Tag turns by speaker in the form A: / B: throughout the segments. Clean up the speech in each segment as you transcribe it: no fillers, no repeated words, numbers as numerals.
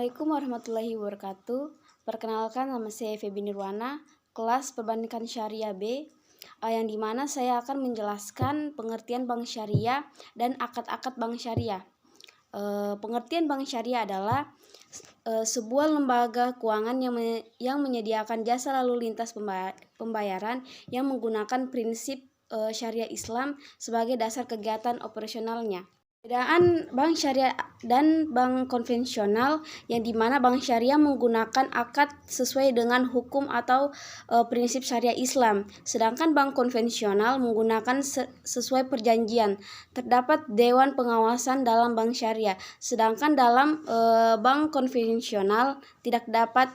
A: Assalamualaikum warahmatullahi wabarakatuh. Perkenalkan, nama saya Feby Nirwana, kelas Perbankan Syariah B, yang dimana saya akan menjelaskan pengertian bank syariah dan akad-akad bank syariah. Pengertian bank syariah adalah sebuah lembaga keuangan yang menyediakan jasa lalu lintas pembayaran yang menggunakan prinsip syariah Islam sebagai dasar kegiatan operasionalnya. Perbedaan bank syariah dan bank konvensional, yang dimana bank syariah menggunakan akad sesuai dengan hukum atau prinsip syariah Islam, sedangkan bank konvensional menggunakan sesuai perjanjian. Terdapat dewan pengawasan dalam bank syariah, sedangkan dalam bank konvensional tidak dapat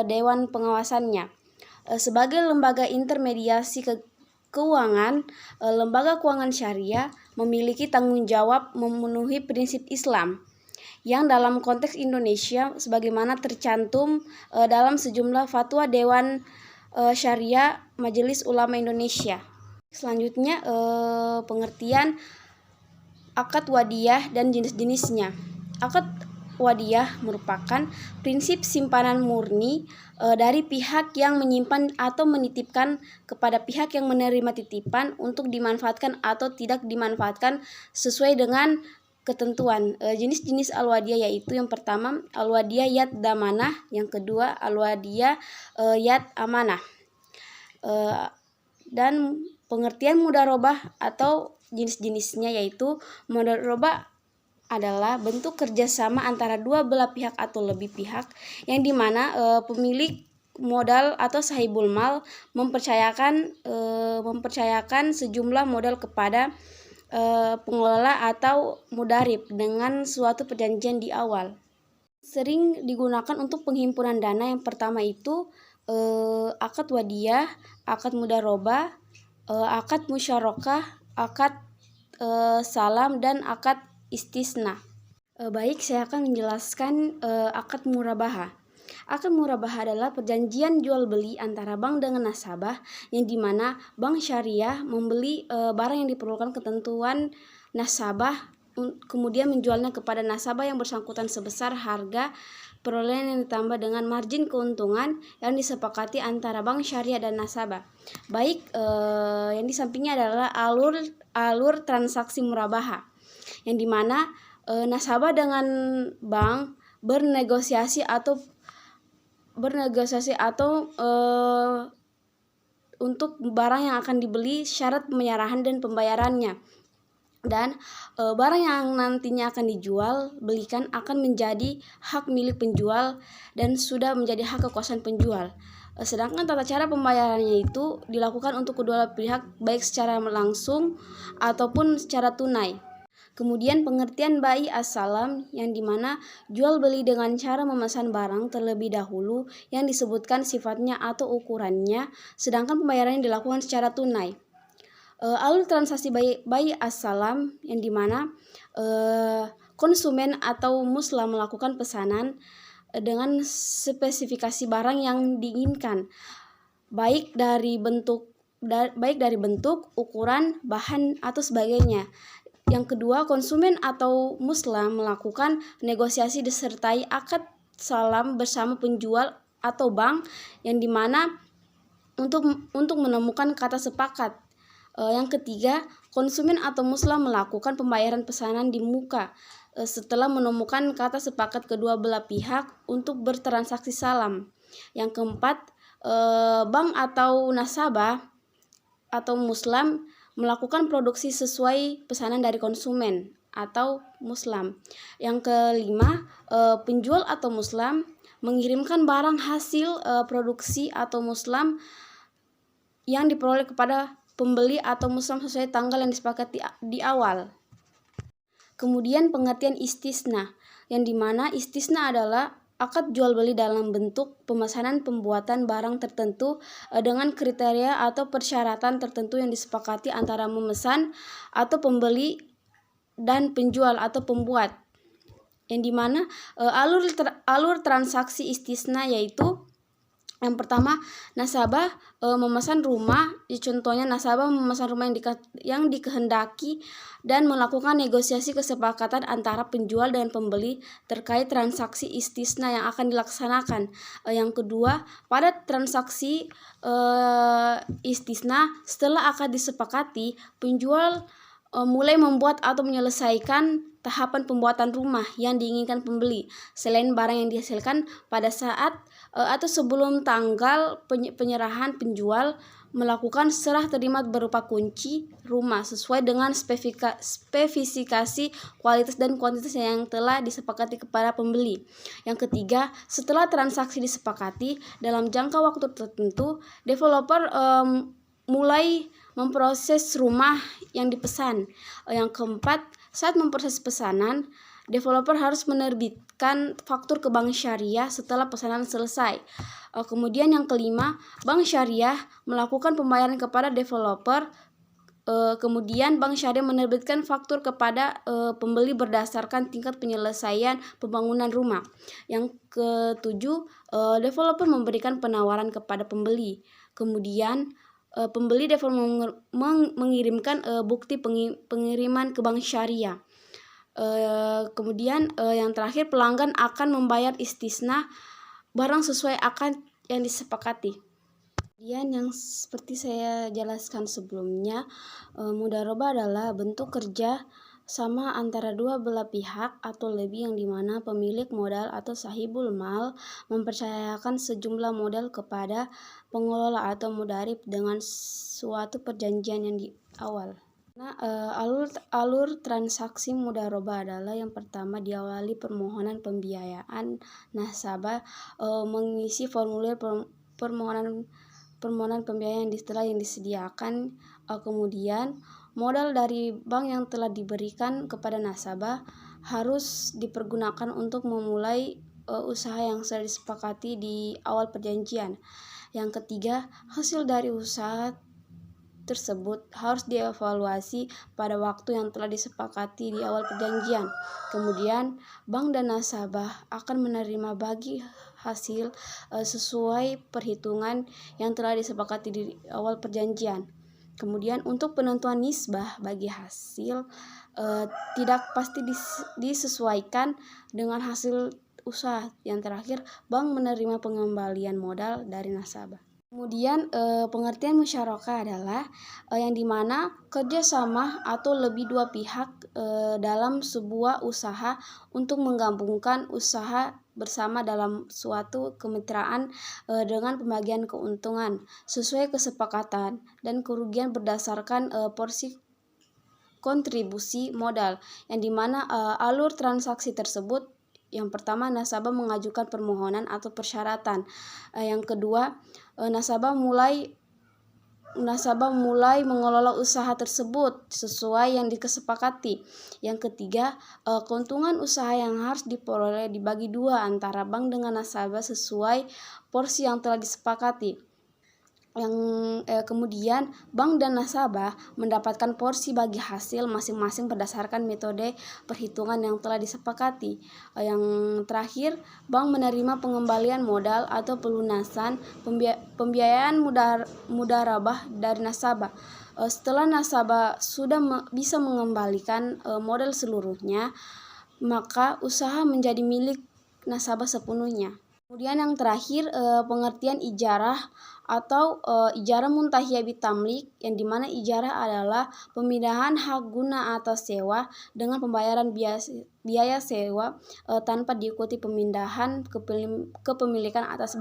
A: dewan pengawasannya. Sebagai lembaga intermediasi keuangan, lembaga keuangan syariah memiliki tanggung jawab memenuhi prinsip Islam yang dalam konteks Indonesia sebagaimana tercantum dalam sejumlah fatwa Dewan Syariah Majelis Ulama Indonesia. Selanjutnya pengertian akad wadiyah dan jenis-jenisnya. Akad wadiyah merupakan prinsip simpanan murni dari pihak yang menyimpan atau menitipkan kepada pihak yang menerima titipan untuk dimanfaatkan atau tidak dimanfaatkan sesuai dengan ketentuan. Jenis-jenis al-wadiyah yaitu yang pertama al-wadiyah yad damanah, yang kedua al-wadiyah yad amanah. Dan pengertian mudharabah atau jenis-jenisnya yaitu mudharabah adalah bentuk kerjasama antara dua belah pihak atau lebih pihak, yang dimana pemilik modal atau sahibul mal mempercayakan sejumlah modal kepada pengelola atau mudarib dengan suatu perjanjian di awal. Sering digunakan untuk penghimpunan dana. Yang pertama itu akad wadiyah, akad mudharabah, akad musyarakah, akad salam, dan akad istisna. Baik, saya akan menjelaskan akad murabahah. Akad murabahah adalah perjanjian jual beli antara bank dengan nasabah, yang dimana bank syariah membeli barang yang diperlukan ketentuan nasabah, kemudian menjualnya kepada nasabah yang bersangkutan sebesar harga perolehan yang ditambah dengan margin keuntungan yang disepakati antara bank syariah dan nasabah. Baik, yang di sampingnya adalah alur transaksi murabahah, yang dimana nasabah dengan bank bernegosiasi atau untuk barang yang akan dibeli, syarat penyerahan dan pembayarannya. Dan barang yang nantinya akan dijual belikan akan menjadi hak milik penjual dan sudah menjadi hak kekuasaan penjual. Sedangkan tata cara pembayarannya itu dilakukan untuk kedua pihak baik secara langsung ataupun secara tunai. Kemudian pengertian bai as-salam, yang dimana jual beli dengan cara memesan barang terlebih dahulu yang disebutkan sifatnya atau ukurannya, sedangkan pembayarannya dilakukan secara tunai. Alur transaksi bai as-salam, yang dimana konsumen atau muslim melakukan pesanan dengan spesifikasi barang yang diinginkan, baik dari bentuk, ukuran, bahan, atau sebagainya. Yang kedua, konsumen atau muslim melakukan negosiasi disertai akad salam bersama penjual atau bank, yang dimana untuk menemukan kata sepakat. Yang ketiga, konsumen atau muslim melakukan pembayaran pesanan di muka setelah menemukan kata sepakat kedua belah pihak untuk bertransaksi salam. Yang keempat, bank atau nasabah atau muslim melakukan produksi sesuai pesanan dari konsumen atau muslim. Yang kelima, penjual atau muslim mengirimkan barang hasil produksi atau muslim yang diperoleh kepada pembeli atau muslim sesuai tanggal yang disepakati di awal. Kemudian pengertian istisna, yang dimana istisna adalah akad jual beli dalam bentuk pemesanan pembuatan barang tertentu dengan kriteria atau persyaratan tertentu yang disepakati antara memesan atau pembeli dan penjual atau pembuat, yang dimana alur transaksi istisna yaitu Yang pertama, nasabah memesan rumah. Contohnya nasabah memesan rumah yang dikehendaki dan melakukan negosiasi kesepakatan antara penjual dan pembeli terkait transaksi istisna yang akan dilaksanakan. Yang kedua, pada transaksi istisna setelah akad disepakati, penjual mulai membuat atau menyelesaikan tahapan pembuatan rumah yang diinginkan pembeli selain barang yang dihasilkan pada saat atau sebelum tanggal penyerahan. Penjual melakukan serah terima berupa kunci rumah sesuai dengan spesifikasi kualitas dan kuantitas yang telah disepakati kepada pembeli. Yang ketiga, setelah transaksi disepakati dalam jangka waktu tertentu, developer mulai memproses rumah yang dipesan. Yang keempat, saat memproses pesanan, developer harus menerbitkan faktur ke bank syariah setelah pesanan selesai. Kemudian yang kelima, bank syariah melakukan pembayaran kepada developer. Kemudian bank syariah menerbitkan faktur kepada pembeli berdasarkan tingkat penyelesaian pembangunan rumah. Yang ketujuh, developer memberikan penawaran kepada pembeli. Kemudian pembeli developer mengirimkan bukti pengiriman ke bank syariah. Kemudian yang terakhir, pelanggan akan membayar istisna barang sesuai akad yang disepakati. Kemudian yang seperti saya jelaskan sebelumnya, mudharabah adalah bentuk kerja sama antara dua belah pihak atau lebih, yang dimana pemilik modal atau sahibul mal mempercayakan sejumlah modal kepada pengelola atau mudarib dengan suatu perjanjian yang di awal. Nah, alur transaksi mudharabah adalah yang pertama diawali permohonan pembiayaan. Nasabah mengisi formulir permohonan pembiayaan yang disediakan. Kemudian modal dari bank yang telah diberikan kepada nasabah harus dipergunakan untuk memulai usaha yang sudah disepakati di awal perjanjian. Yang ketiga, hasil dari usaha tersebut harus dievaluasi pada waktu yang telah disepakati di awal perjanjian. Kemudian, bank dan nasabah akan menerima bagi hasil sesuai perhitungan yang telah disepakati di awal perjanjian. Kemudian, untuk penentuan nisbah bagi hasil tidak pasti disesuaikan dengan hasil usaha. Yang terakhir, bank menerima pengembalian modal dari nasabah. Kemudian pengertian musyarakah adalah yang dimana kerjasama atau lebih dua pihak dalam sebuah usaha untuk menggabungkan usaha bersama dalam suatu kemitraan dengan pembagian keuntungan sesuai kesepakatan dan kerugian berdasarkan porsi kontribusi modal, yang dimana alur transaksi tersebut, yang pertama, nasabah mengajukan permohonan atau persyaratan. Yang kedua, nasabah mulai mengelola usaha tersebut sesuai yang disepakati. Yang ketiga, keuntungan usaha yang harus diperoleh dibagi dua antara bank dengan nasabah sesuai porsi yang telah disepakati. Kemudian bank dan nasabah mendapatkan porsi bagi hasil masing-masing berdasarkan metode perhitungan yang telah disepakati. Yang terakhir, bank menerima pengembalian modal atau pelunasan pembiayaan mudharabah dari nasabah. Setelah nasabah sudah bisa mengembalikan modal seluruhnya, maka usaha menjadi milik nasabah sepenuhnya. Kemudian yang terakhir, pengertian ijarah atau ijarah muntahiyah bitamlik, yang dimana ijarah adalah pemindahan hak guna atau sewa dengan pembayaran biaya sewa tanpa diikuti pemindahan kepemilikan atas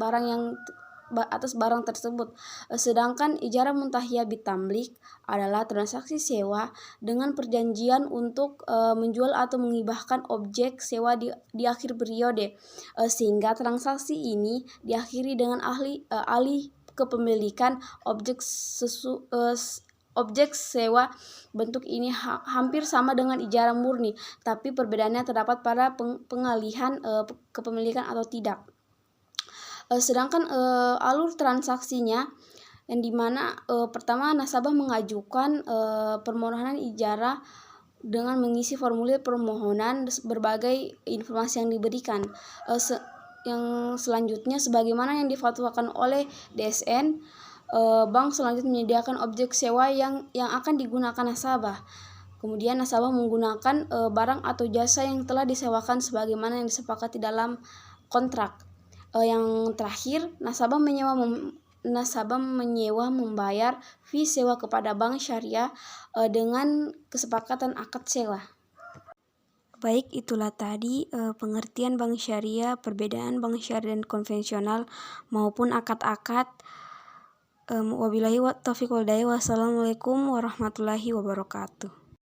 A: barang tersebut. Sedangkan ijarah muntahiyah bitamlik adalah transaksi sewa dengan perjanjian untuk menjual atau mengibahkan objek sewa di akhir periode, sehingga transaksi ini diakhiri dengan alih kepemilikan objek sewa. Bentuk ini hampir sama dengan ijarah murni, tapi perbedaannya terdapat pada pengalihan kepemilikan atau tidak. Sedangkan alur transaksinya, yang dimana pertama, nasabah mengajukan permohonan ijarah dengan mengisi formulir permohonan berbagai informasi yang diberikan. selanjutnya sebagaimana yang difatwakan oleh DSN, bank selanjutnya menyediakan objek sewa yang akan digunakan nasabah. Kemudian nasabah menggunakan barang atau jasa yang telah disewakan sebagaimana yang disepakati dalam kontrak. Yang terakhir, nasabah menyewa membayar fee sewa kepada bank syariah dengan kesepakatan akad sewa. Baik, itulah tadi pengertian bank syariah, perbedaan bank syariah dan konvensional maupun akad-akad. Wabillahi taufiq wal hidayah. Wassalamualaikum warahmatullahi wabarakatuh.